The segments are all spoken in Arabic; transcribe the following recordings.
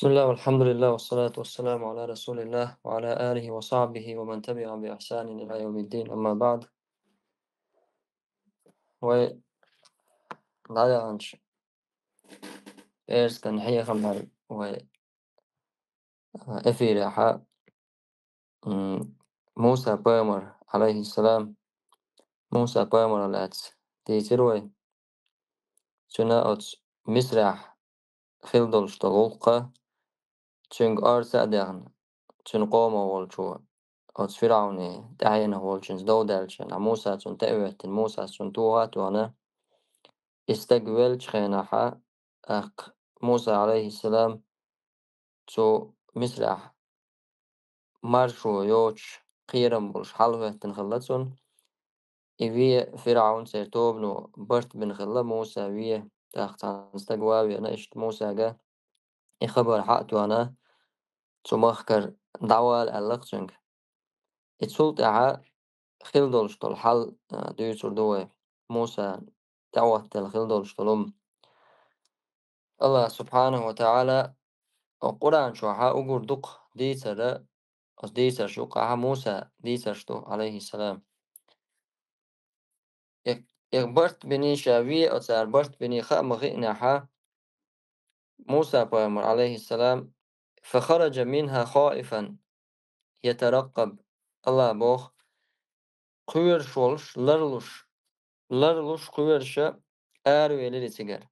بسم الله والحمد لله والصلاة والسلام على رسول الله وعلى آله وصحبه ومن تبعهم بإحسان إلى يوم الدين أما بعد وغاية إيرس كان هي خمر وإفير حاء موسى بامر عليه السلام موسى بامر الأتس تيتروي تنا أتس مسرح خلدل شتغلقة تشنج أرسا دغن تشن قوم والشو أتس فرعوني تعين والشنز دودالشن موسى تشن تأويت موسى تشن توهات وانا استقبل شخيناحا أق موسى عليه السلام تو مسرح مارشو يوش قيرم بولش حلوة تنخلصون إيفي فرعون سيرتوبنو برت بن خلا موسى ويه تاختان استقواوي أنا إشت موسى جا إخبر حقتو أنا تو مخكر دعوة الألقشنك اتسولت أها خلدولش طول حل ديوتر دوي موسى دعوة الخلدولش طولم الله سبحانه وتعالى القرآن شو ها أقول دق ديسر أس ديسر شو قاها موسى ديسر شتو عليه السلام برت بني شاوي أسار برت بني خا مغينا ها موسى بامر عليه السلام فخرج منها خائفا يترقب الله بوخ قوير شولش لرلوش قوير شا آروي للتجار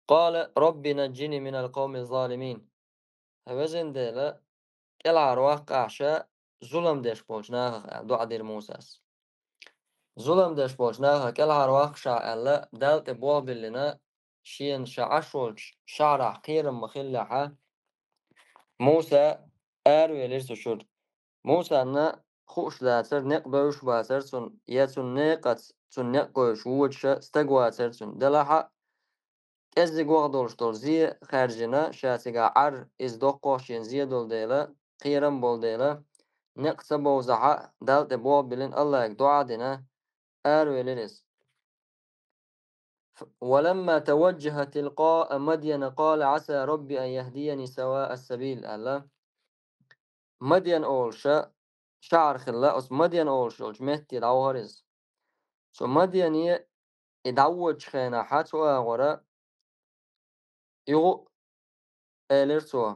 قال رب نجني من القوم الظالمين هوزن ديلا العرواق قعشا ظلم ديش بوجناها دعا دير موسى ظلم داش بوجناها كالعرواق شع ألا دالت بواب لنا شين شعشول شعر قيرم مخلعها موسى آروي لرسو موسى أن خوش لاتر نق بوش باتر سن يتن نقت سن نقوش ووش استقواتر سن دلحا كزي قوغدولش دول زي خارجنا شاتقا عر إز دوقوش ينزي دول ديلا قيرم بول ديلا نقص بوزحا دالت بواب لن الله يقدعا دينا آروي لرس ولما توجه تلقاء مدين قال عسى ربي أن يهديني سواء السبيل ألا مدين أولش شعر خلا أس مدين أولش جمهتي العوارز سو مدين يدعوج خينا حتى ورا يغو إلرتوا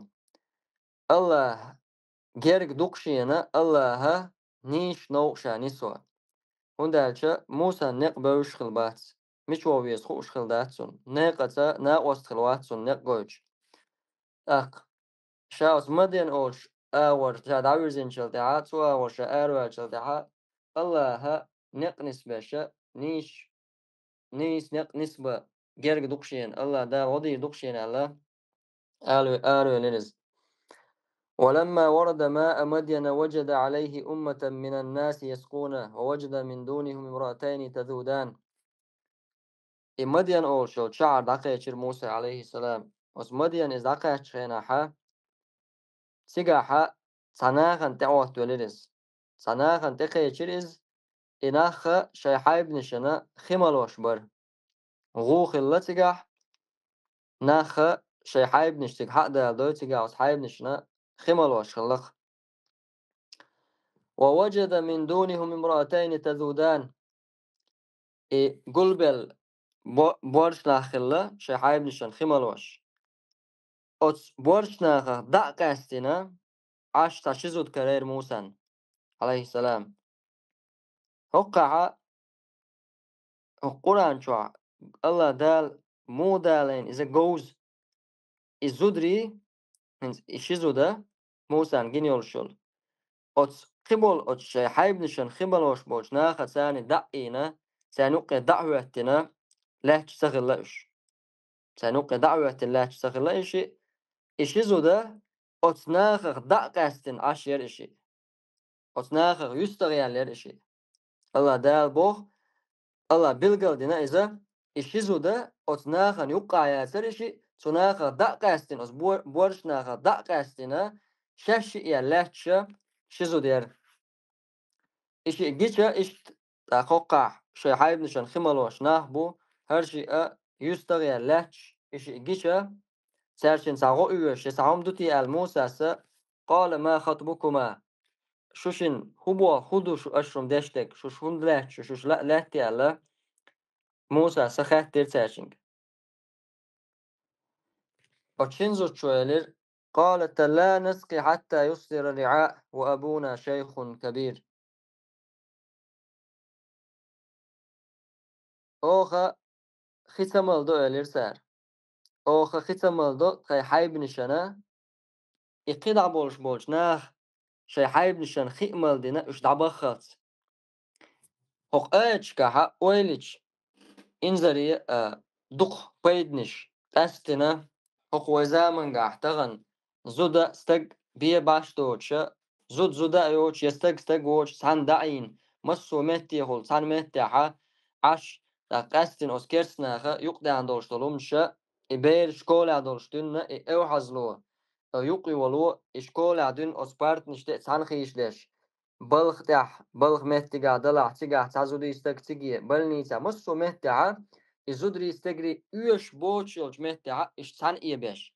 الله جرق دقشينا الله نيش نوشا نسوا هندالش موسى نقبوش خلبات مش وويس خوش خلداتسون ناقتا ناقوست خلواتسون نقوش أق شاوس مدين أوش أور شاد عوزين شلتعات وأور شآروا شلتعات الله ها نقنس باشا نيس نقنس با جرق دقشين الله دا وضي دقشين الله آلو لنز ولما ورد ماء مدين وجد عليه أمة من الناس يسقونه ووجد من دونهم امرأتين تذودان مدين أول شو شعر دقيقة موسى عليه السلام وس مدين إز دقيقة شيناحا سيجاحا صناخن تعوت ولرز صناخن تقيتشرز إناخ شيحايب نشنا خمالوش بر غوخ اللتجح ناخ شيحايب نشتك حق دا دو تجح وصحايب نشنا خمالوش خلق ووجد من دونهم امرأتين تذودان قلبل بورش ناخلا شيحايب نشن خمالوش أتس بورش ناخ دقاستنا عاش تشزود كرير موسى عليه السلام هقع القرآن شو الله دال مو دالين إذا جوز الزدري من إشيزودا موسى جنيول شول أتس خبل أتس شيء حيب نشان خبل وش بوجنا خساني دعينا سنوقع دعوتنا لا تشتغل لإش سنوقع دعوة لا تشتغل لإش إشيزودا أتس ناخر دعقستن عشير إشي أتس ناخر يستغيال إشي الله دال بوخ الله بيلقل دينا إذا إشيزودا أتس ناخر يوقع ياسر إشي تناخر دعقستن أتس بورش ناخر دعقستنا شاشي يالاتشا شيزو دير إشي جيتشا إش تقوقع شي حايب نشان خمالوش ناهبو هرشي يستغيال لاتش إشي جيتشا سرشن ساغو üyeş ساهم دوتي الموسى قال ما خطبكما شوشن هو خدو شو أشرم دشتك شوش هم لا شوش لا لا تيالا موسى سخت ترتاشنج أتشنزو تشويلر قالت لا نسقي حتى يصدر الرعاء وأبونا شيخ كبير أوخا ختمالدو إلير سار أوخا ختمالدو تخي حيب نشنا يقيدع بولش ناخ شي حيب نشان خيمال دينا اش دعبخات هوق كاها ويليش إنزري دق بيدنش تستنا هوق وزامن قاحتغن زودا استق بيه باش دوتشا زودا يوتش يستق ووتش سان دعين مسو مهتي هول سان مهتي عش دا قستن اسكرسناخا يقدع دولشتلومشا إبير شكولا دولشتنا إيو حزلو يقي ولو إشكول عدن أسبارت نشتة سان خيشلش بلخ تح بلخ مهتجا دلع تجا تعزودي يستك تجي بلنيتا مسو مهتجا يزودري يستجري يش بوتشلج مهتجا إش سان إيبش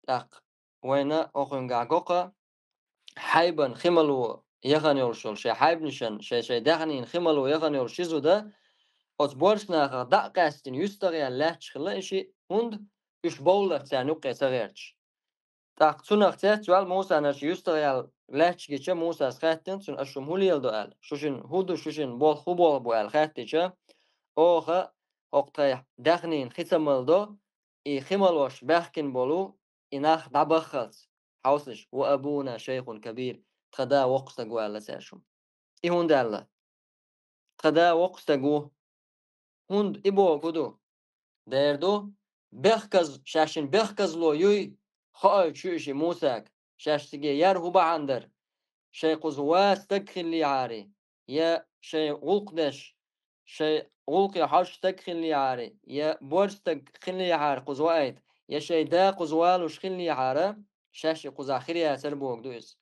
تق وين أخون جوقا حيبن خملو يغني ورشل شي حيب نشن شي دهنين خملو يغني ورشيزو ده أسبورشنا دا قاستن يستغي الله تشخلا إشي هند إش بولر تانو قيسغيرش تاق تونق تات سؤال موسى نش يستغيال لاتش جيتشا موسى سخاتن تون أشوم هولي يلدو آل شوشن هودو شوشن بول خوبول بو آل خاتيتشا أوخا هقطايح داخنين ختمالدو إي خمالوش باخكن بولو إناخ دبخلت حوصش وأبونا شيخ كبير تخدا وقتا قو آل ساشم إي هون دالا تخدا وقتا قو هون إبو قدو دردو بخكز شاشن بخكز لو يوي خاي شوشي موساك شاشتگي ير هو بعندر شي قزواس تدخل لي عاري يا شي غلقدش شي غلقي حش تدخل لي عاري يا بورس تدخل لي عاري قزوايت يا شي دا قزوال وشخل لي عاري شاشي قزاخير يا سربوك دويس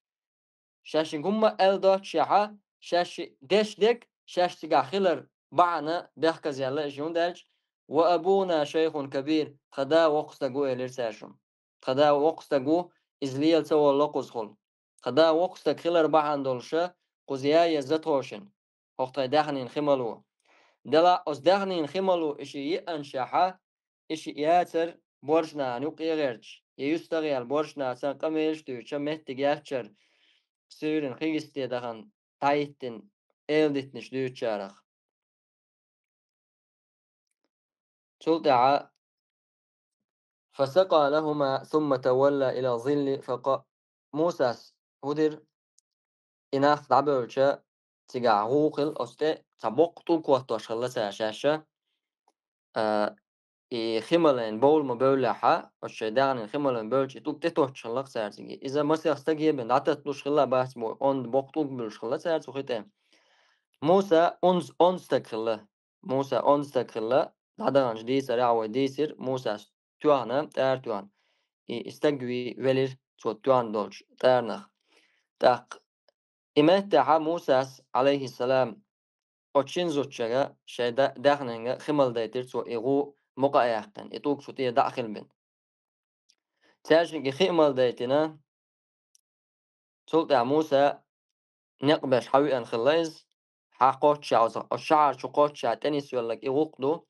شاشي هما الدوت شاحا شاشي دش دك شاشتي قاخيلر بعنا بيحكز يلا جون دالج وأبونا شيخ كبير خدا وقستقو إليرساشم خدا وقستقو إزليل سوى اللقز خل خدا وقستق خيلر بعن دولشا قزيا يزتوشن وقتا داخنين خمالو دلا أس داخنين خمالو إشي يأنشاحا إشي ياتر بورشنا نوقي غيرش يستغيال بورشنا سان قميش دوشا مهتق ياتشر سورن خيستي دخن تايتن إلدتنش دوتشارخ تلطع فسقى لهما ثم تولى إلى ظل فقال موسى هدر إناخ دعبرشا تقع غوقل أستي تبوق طلق وقتوش خلصة شاشة خملين بول مبولحة الشيدان خملين بولش توك تتوش خلق سارتي إذا ما سيستجيب من عتت لوش خلا بس مو أون بوق طلق بلوش خلا سارت وختم موسى أنستكخلا موسى أنستكخلا هذا دي سريع وديسر موسى توانا تار توان استجوي ولر توان دولش تارنخ تاق إمات تاع موسى عليه السلام أتشين زوجة شيء داخلنا خمل دايتر سو إغو مقايقن إتوك شو تيه داخل بن تاجن خمل دايتنا سلطة موسى نقبش حوي أن خلاص حقوت شعوز الشعر شقوت شع تنس ولا إغوقدو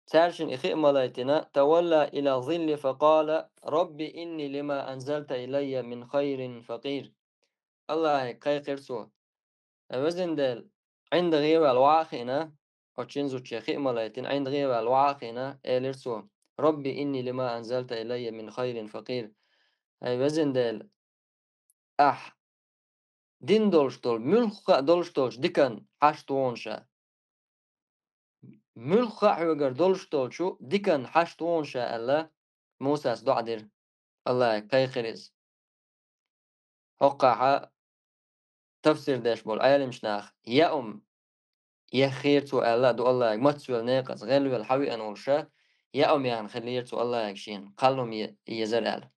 تارشن إخي ملايتنا تولى إلى ظل فقال رب إني لما أنزلت إلي من خير فقير الله قيقر سو وزن دل عند غير الواقعنا وتشنزو تشيخي ملايتنا عند غير الواقعنا إلير سو رب إني لما أنزلت إلي من خير فقير أي وزن دل أح دين دولشتول ملخ دولشتولش ديكن حشتونشا ملخ حوغر دولشتولشو ديكن حشتونشا ألا موسى دعدر الله قيخرز هقع تفسير داش بول عالم شناخ يا يا خير تو الله دو الله ماتسول ناقص غلو الحوي أن ورشا يا يعني خلير تو الله يكشين قالهم يزرال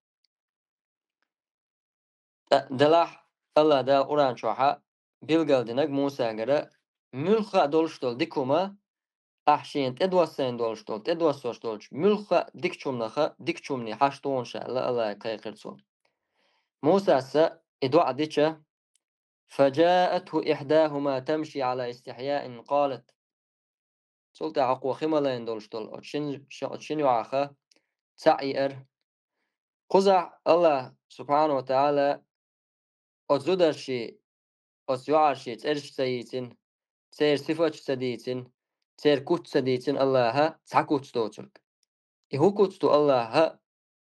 دلاح الله دا أوران شوحا بيلغال دينك موسى غرا ملخ دولشتول ديكوما أحشين تدوسين دولشتول تدوسوش دولش ملخ ديكشومني حشتون شاء لا الله يقيقرتون موسى إدوع ديتشا فجاءته إحداهما تمشي على استحياء قالت سلطة عقوة خمالين دولشتول أتشن يعاخا تعير قزع الله سبحانه وتعالى أتزودرشي أتيعرشي ترش سيتين تير صفة سديتين تير كوت سديتين الله تعكوت ستوترك يهوكوت الله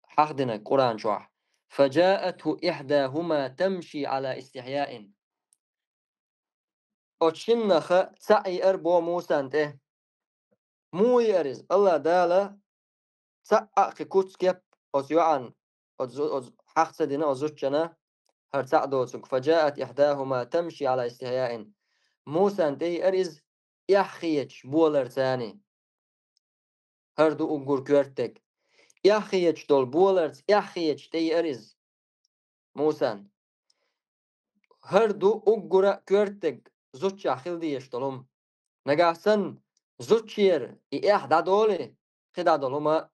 حقدنا قرآن شوح فجاءته إحداهما تمشي على استحياء أتشنخ تعي أربو موسى انته مو يرز الله دالا تعق كوت كيب أتيعن حق سدينا أزوجنا هر تعدوتك فجاءت إحداهما تمشي على استحياء موسى انته أرز يحخيج بولر ثاني هردو أقول كورتك يحخيج دول بولر يحخيج تي أرز موسى هردو أقرأ كورتك زوجة خلدي يشتلهم نجاسن زوجير إيح دادولي خدا دولما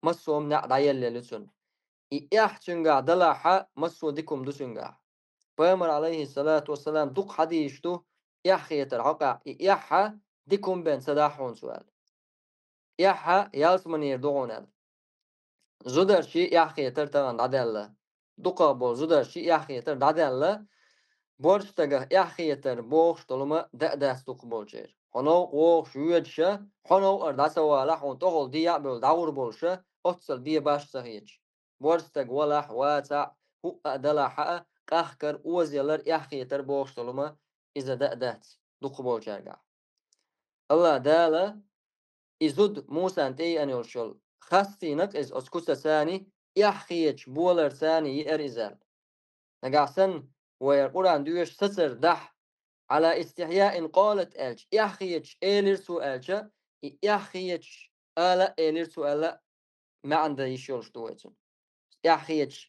مسوم نعدايل للسن إيح تنجع دلاحة مسو ديكم دسنجع بيامر عليه الصلاة والسلام دوق حديشتو يحخيتر حقا إيحا ديكم بين سداحون سؤال إيحا يالسمن يردغون زودرشي يحخيتر تغن دادل دوقا بول زودرشي يحخيتر دادل borçtaga yaxyeter boğuş doluma da'das tuq boljer. Hono oğuş yüyedşe, hono ardasa wala hon tohol diya böl dawur bolşa, otsal diye başsa hiç. Borçtag wala wata hu adala ha qahkar uzyalar yaxyeter boğuş doluma iza da'dat tuq boljerga. Allah dala izud Musa antey an yolşol. Khastinak iz oskusa sani yaxyech bolar sani yer izal. نجعسن ويقرأن ديوش سسر دح على استحياء قالت ألج يحخيج إيلر سؤالجا يحخيج آلا إيلر سؤالا ما عنده يشولش دويتون يحخيج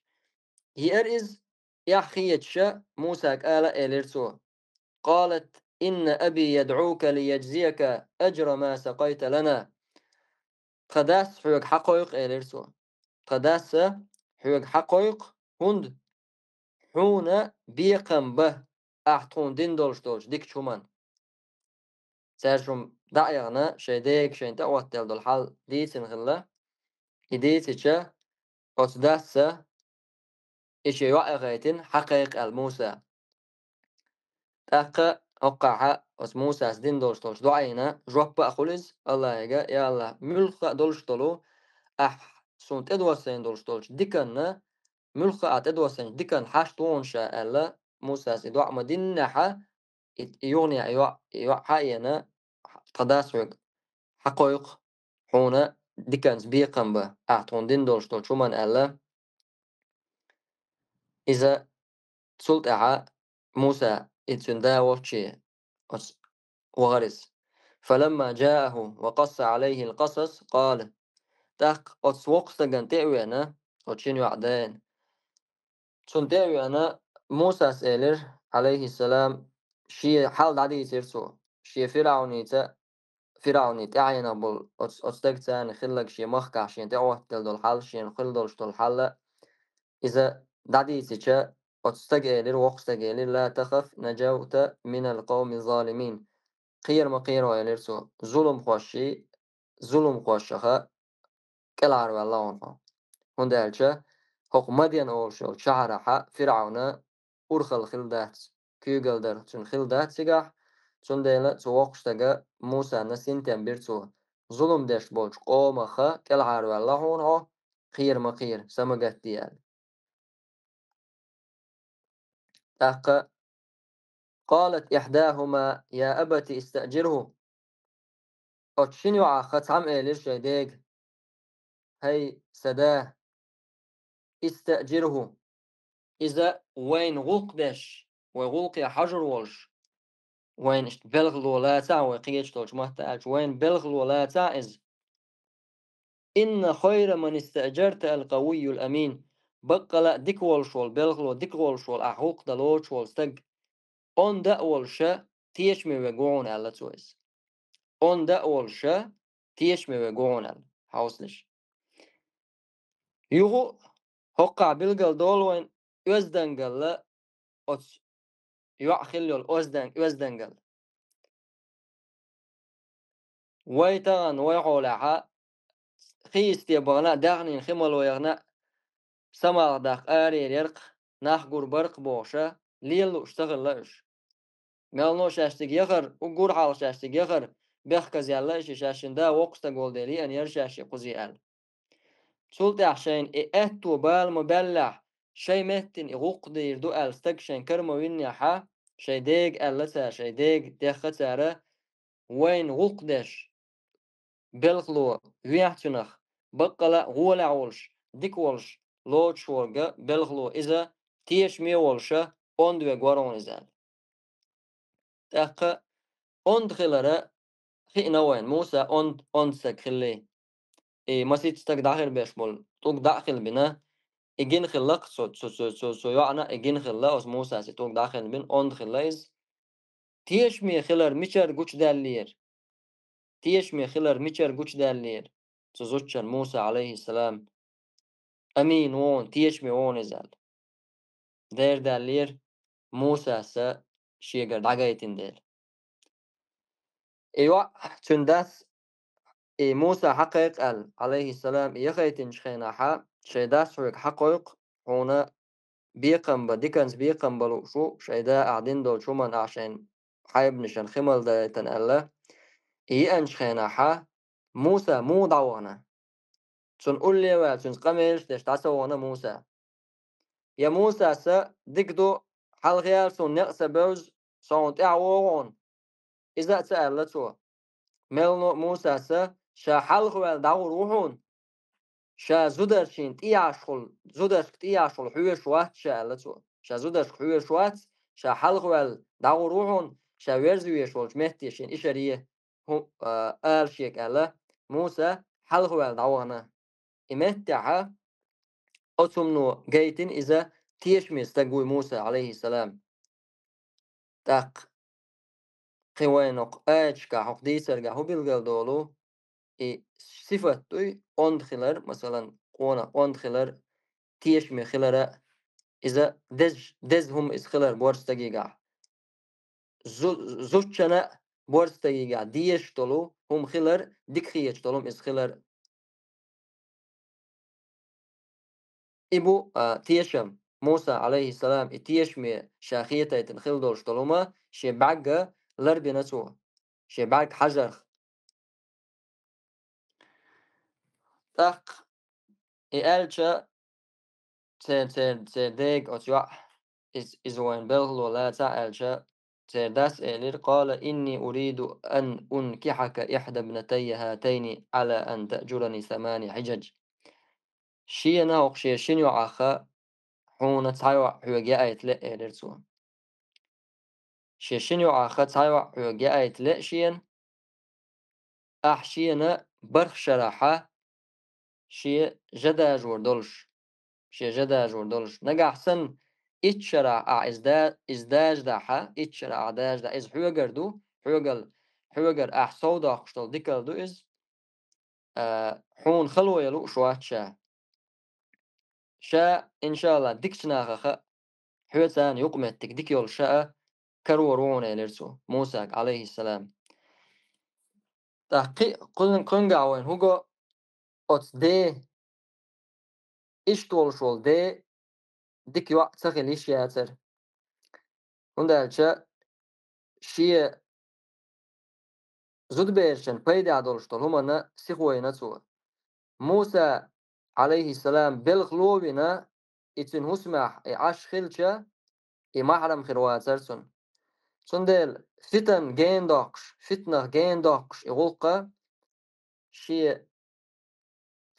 هير إز يحخيج موسى آلا إيلر سو قالت إن أبي يدعوك ليجزيك أجر ما سقيت لنا قداس حيوك حقوق إيلر سو قداس حيوك حقوق هند حونا بيقم به أحتون دين دولش ديك شومان سيرشم دعيانا شيديك شين تأوات دل دول حال ديتن غلا إديتشا أتداسا إشي وعغيتن حقيق الموسى تاقا أقعها أس موسى دين دولش دعينا جواب أخولز الله يجا يا الله ملخ دولش دولو أح سونت إدواسين دولش ديكنا ملخ أتدواسين ديكن حاشتون شاء الله موسى دعا مدينة يغني حقيقة قداسوك حقوق حونا ديكنز بيقم به أعطون دين دولشتول شومان ألا إذا تسلت موسى إتسندا وشي وغرس فلما جاءه وقص عليه القصص قال تاق أتسوق سجن تأوينا وشين عدين تسن تأوينا موسى سألر عليه السلام شي حال دادي يسيرسو شي فرعوني تعينا بول أستجتان خلق شي مخكع شين تعوه تلدو الحال شين خلدولش دول الحال إذا دادي تيجا أتستجيلر وقستجيلر لا تخف نجوت من القوم الظالمين قير ما قير ويلرسو ظلم خوشخه كالعر والله عنها هندالشا حق مدين أولشو شعرها فرعون أرخل خلدات كيوغلدر تن خلدات سيجاح تن ديلا توقشتغا موسى نسينتن بيرتو ظلم دش بولش قومخا كالعر والله عنها قير ما قير سمجت ديال أق قالت إحداهما يا أبت استأجره أتشنو عاخت عم إيلر شيديق هي سداه استأجره إذا وين غلقدش وغلق حجر والش وين بلغ الولاتا وقيش تولش محتاج وين بلغ الولاتا إز إن خير من استأجرت القوي الأمين بقلا ديك والشول بلغ ديك والشول أحوق دلوش والستق on دا والشا تيش مي وقعون على تويس onda olşa tiyeşme ve goňal hawslyş. Ýugu hokka bilgel dolwayn özden gelle oç ýok hil özden gel. Waytagan way holaha khis diye bagna dagnin khimal wayagna samagdak arererq nah gurbarq boşa lil ustagla iş. Melno şäşdik ýagar, u gur hal şäşdik ýagar. Behkaz ýalla işi şäşinde woksta goldeli en ýer şäşi quzyal. Sul tahşayn ettu bal mubellah şey mettin iqdir du alstak şen kermo winyaha şey deg allasa şey deg dekhatara wayn guqdesh belkhlu wiyahtnakh baqala gola olsh dik olsh loch wolga belkhlu iza tiesh mi olsha ondwe goron izal. Taqqa ond khilara khina wayn Musa ond sakhili masit stak dakhil besh bol tug dakhil bina igin khilaq so yana igin khilla os Musa se tug dakhil bin ond khilais tiesh mi khilar michar guch dallir tiesh mi khilar michar guch dallir tuzutchan Musa alayhi salam amin won tiesh mi won izal der dallir Musa sa şeger dagaytin der. Eywa tündas Musa haqiq al alayhi salam yaqaytin shaynaha shaydas huk haqoq ona بيقم ديكنز بيقم بلو شو شيدا قاعدين دول شو من عشان حايب نشان خمل دا تنقلا إيه أنش خيناحا موسى مو ضوانا تون قول لي وتون قمش تش تعسوانا موسى يا موسى سا ديكدو حلغيال سون نقص بوز سون تعوون إذا سألتو ملنو موسى سا شا حلغوال دعو روحون شا زودرشين زودرش تياشول حوش وات شالتو شا زودرش حوش وات شا حلقوال داو روحون شا ورزويش ولش مهتيشين إشارية هم آل شيك ألا موسى حلقوال داوغنا إمتعها أتمنو جيتين إذا تيشميز تقوي موسى عليه السلام تاق خوينق آجكا حق ديسرقا هو بيلغل دولو صفتوي أندخلر مثلا قونا أندخلر تيش من خلال إذا دز هم إز خلال بورس تجيجا زوجنا بورس تجيجا ديش طلو هم خلال ديك خيش طلوم إز خلال إبو تيشم موسى عليه السلام تيش مي شاخيته تنخل دولش طلوما شبعجة لربي نسوه شبعج حجر تق إالشا تدق أتوع إز وين بلغ لا تعالشا ترداس إلير قال إني أريد أن أنكحك إحدى ابنتي هاتين على أن تأجرني 8 حجج شينا وقشي شنو عخا حون تايوا حوجي آيت لا إلير سو شنو عخا تايوا حوجي آيت لا شين أحشينا برخ شراحة شي جدا جوردولش شي جدا جوردولش نجا أحسن إتشرع إزداج داحا إتشرع داج دا إز حوجر دو حوجر أحسودا قشتل ديكال دو إز حون خلو يلو شوات شا إن شاء الله ديكشنا خا حوتان يقمتك ديك يول شاء كرورون إلرسو موسى عليه السلام تحقيق قلن قاوين هوغو أوت دي إشتول شول دي ديك وقت سخل إيش ياتر هندالشا شي زود بيرشن بيدا عدولشتول هما سيخوينة سوا موسى عليه السلام بالخلوبنا إتن هسمح عاش خلشة محرم خروات سرسون سندل فتنة جين داقش إغلقة شي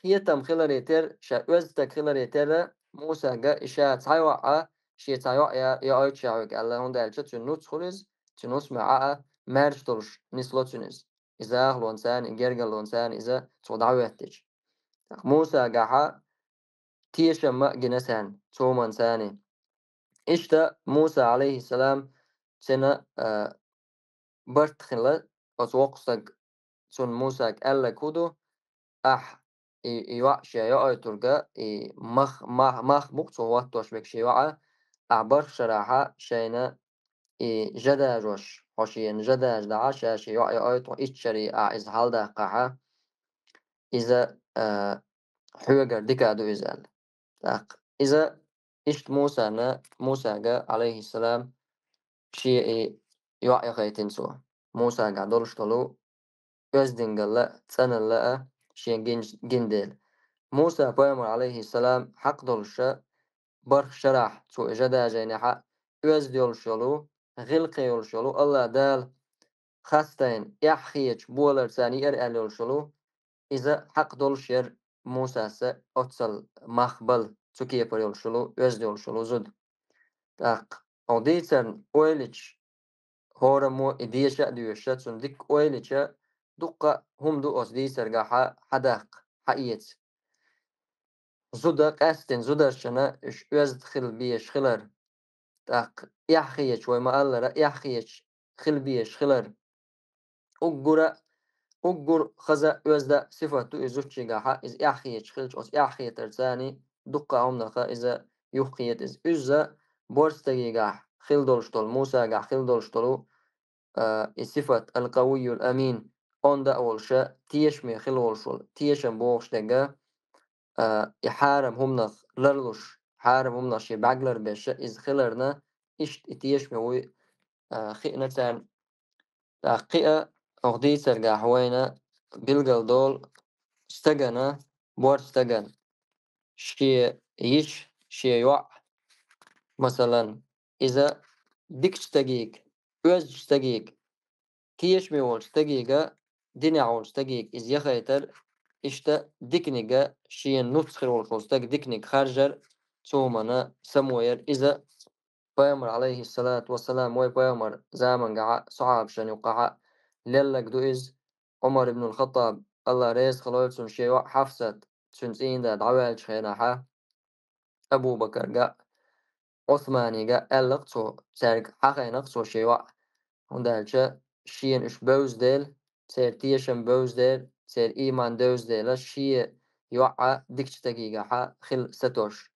خيتم خلاليتر شا وزتك خلاليتر موسى جا إشاء تايوعة شي تايوع يا أيت شاوك الله هندل شتون نوت خلص تنوس مع مرج تلش نسلوتونيز إذا لونسان إنجرجل لونسان إذا تصدعوتج موسى جاها تيشم جنسان تومان ثاني إشتا موسى عليه السلام سنة برت خلا أتوقع تون موسى ألا كودو أح يوع شيء ترجع مخ مقصو واتوش بك شيء أعبر شراحة شينا جدا جوش حشين جدا دعاشة شيء تو إتشري إز هالدا قاعة إذا حوجر ديكادو إزال إذا إشت موسى جا عليه السلام شيء يوع خيتين سوا موسى قاعدولش طلو يزدن لا تسنى لا شيء جندل موسى بيامر عليه السلام حق دولشة برخ شرح تو إجدا جينحة يزد يولشلو غلق يولشلو الله دال خاستين يحخيج بولر ثاني إر يولشلو إذا حق دولشير موسى أتصل مخبل تكيه بر يولشلو يزد يولشلو زد تاق أوديتن أويلج هورا مو إديشة ديوشة تندك أويلجة دقة هم دو أصديسر جاحة حداق حقيت زودا قاستن زودا شنا إش يزد خل بيش خلر تاق يحخيج وما الله يحخيج خل بيش خلر أجرا أجر خزا يزد صفة إزوتشي جاحة إز يحخيج خلج أس يحخيج ترتاني دقة هم نخا إذا يحخيج إزا بورستي جاح خل دولشتول موسى جاح خل دولشتولو صفة القوي الأمين أون دا أول شيء تيش خل والشول تيشم بوغش دقا يحارم هم نخ لرلوش حارم هم نخ بعقلر بيش إز خلرنا إش تيش وي خينا تان قيئة أغدي سرقا حوينا بلغل دول استغنى بور استغن شي شي يوع مثلا إذا ديكش تجيك أوز تجيك تيش ميولش تجيجا دينعولش تجيك إز يخيتر إشتا ديكنيجا شين نسخر والخوص تك ديكنيك خارجر تومنا سموير إذا بيامر عليه الصلاة والسلام وي بيامر زامن قاع صعب شان يقع ليلك دو إز عمر بن الخطاب الله ريز خلويتسون شيء حفصة سنسين دا دعوال شخيناها أبو بكر قاع عثماني قاع ألقتو سارق حقي نقصو شيء هندالشا شين إش بوز ديل سير تيشن بوز ديل سير إيمان دوز ديل شي يوعى ديكش تقيقة خل ستوش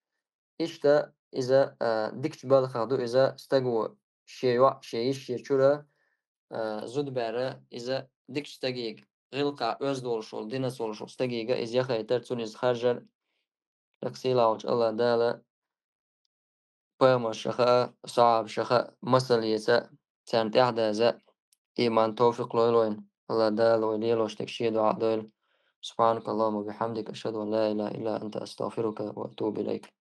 إشتا إذا ديكش بالخادو إذا استقوى شي يوع شي إش يشورا زود بارا إذا ديكش تقيق غلقا أوز دولشول دينا سولشول استقيقة إذا يخيتر تونيز خارجر لكسيلا وش الله دالا بيما شخاء صعب شخاء مسل يسا سانت إحدى إيمان توفيق لوين الله دال وليل واشتكشي دعاء دول سبحانك اللهم وبحمدك أشهد أن لا إله إلا أنت أستغفرك وأتوب إليك